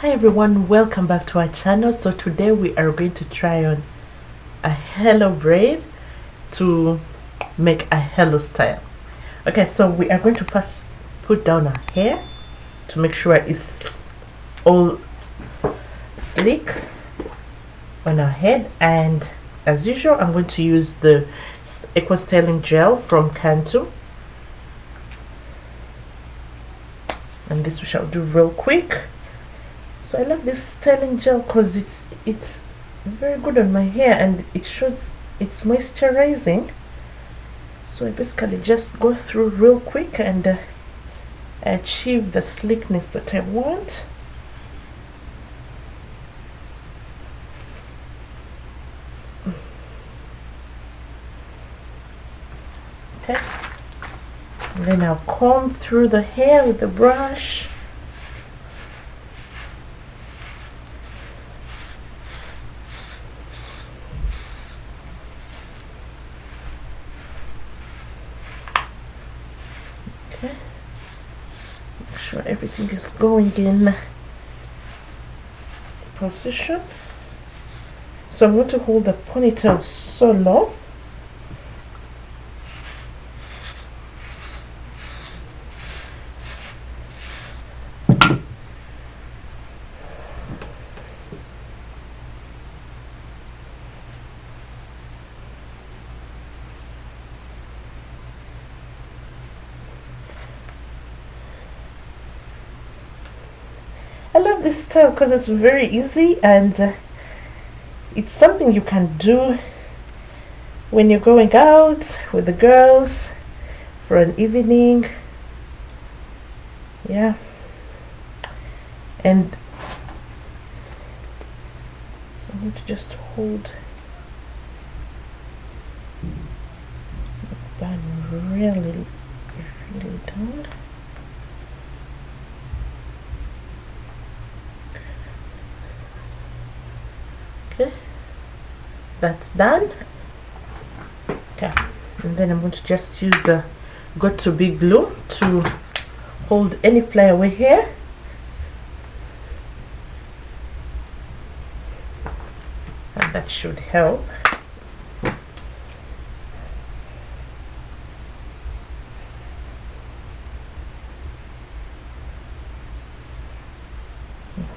Hi everyone, welcome back to our channel. So today we are going to try on a hello braid to make a hello style. Okay, so we are going to first put down our hair to make sure it's all sleek on our head, and as usual I'm going to use the eco styling gel from Cantu, and this we shall do real quick. So I love this styling gel because it's very good on my hair and it shows it's moisturizing. So I basically just go through real quick and achieve the sleekness that I want. Okay, and then I'll comb through the hair with the brush. Okay, make sure everything is going in position. So I'm going to hold the ponytail so low. I love this style because it's very easy and it's something you can do when you're going out with the girls for an evening. Yeah, and so I'm going to just hold the band really down. Okay, that's done. Okay, and then I'm going to just use the got2b glue to hold any flyaway hair. And that should help.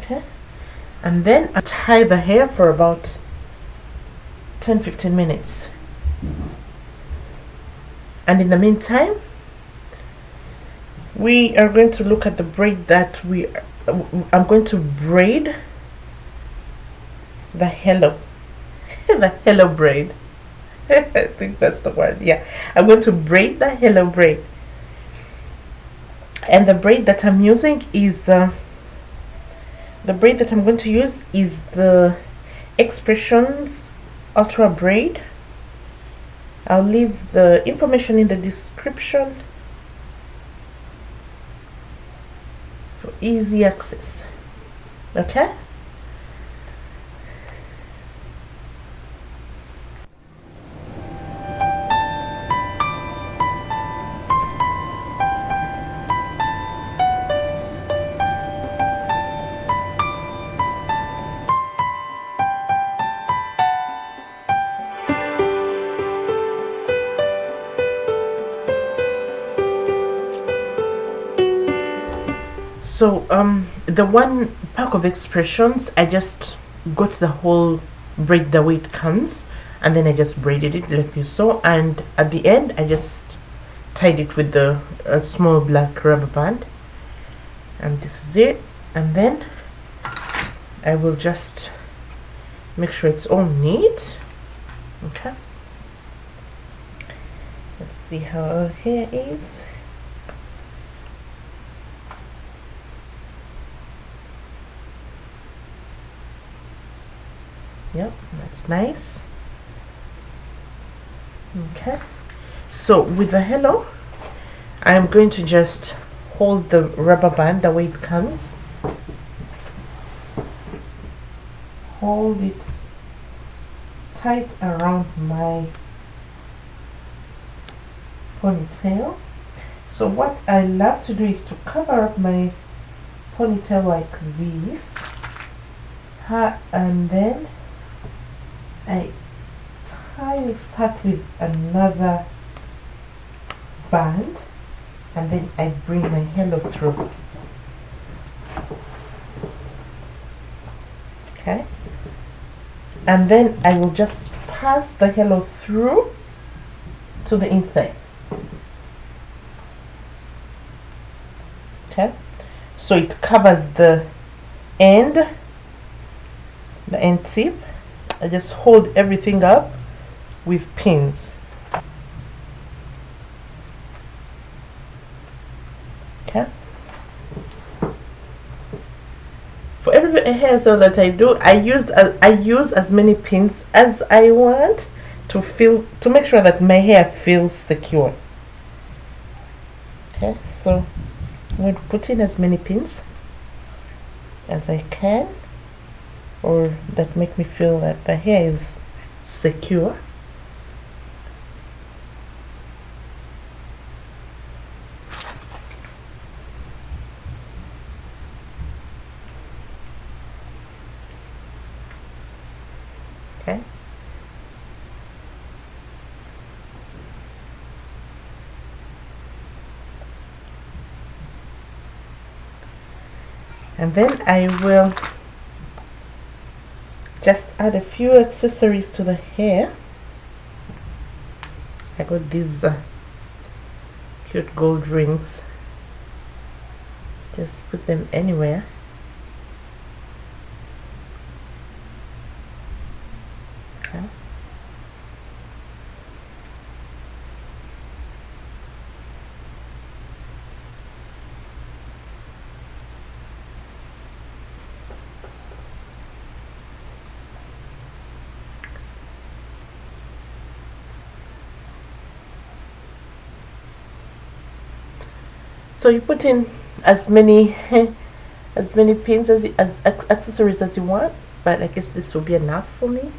Okay, and then I tie the hair for about 10-15 minutes. And in the meantime, we are going to look at the braid that I'm going to braid the hello the hello braid. I think that's the word. Yeah, I'm going to braid the hello braid, and the braid that I'm using is the braid that I'm going to use is the X-pression's ultra braid. I'll leave the information in the description for easy access. Okay, so the one pack of expressions, I just got the whole braid the way it comes, and then I just braided it like you saw, and at the end I just tied it with the small black rubber band, and this is it. And then I will just make sure it's all neat. Okay, let's see how our hair is. Yep, that's nice. Okay, so with the hello, I'm going to just hold the rubber band the way it comes, hold it tight around my ponytail. So what I love to do is to cover up my ponytail like this, and then I tie this part with another band, and then I bring my halo through. Okay, and then I will just pass the halo through to the inside. Okay, so it covers the end tip. I just hold everything up with pins. Okay, for every hairstyle that I do, I use as many pins as I want to make sure that my hair feels secure. Okay, so I'm going to put in as many pins as I can, or that make me feel that the hair is secure. Okay. And then I will just add a few accessories to the hair. I got these cute gold rings. Just put them anywhere. Okay. So you put in as many pins as accessories as you want, but I guess this will be enough for me.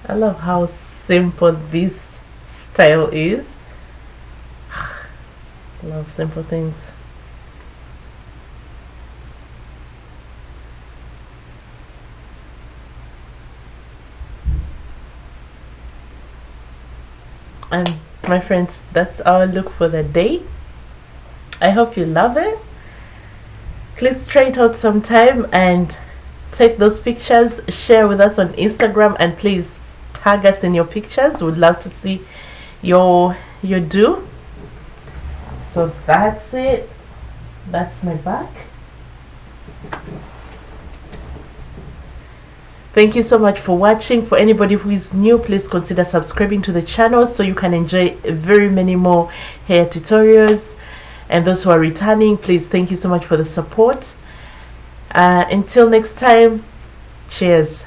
I love how simple this style is. I love simple things. And my friends, that's our look for the day. I hope you love it. Please try it out sometime and take those pictures, share with us on Instagram, and please tag us in your pictures. We'd love to see your do. So that's it. That's my back. Thank you so much for watching. For anybody who is new, please consider subscribing to the channel so you can enjoy very many more hair tutorials. And those who are returning, please, thank you so much for the support. Until next time, cheers.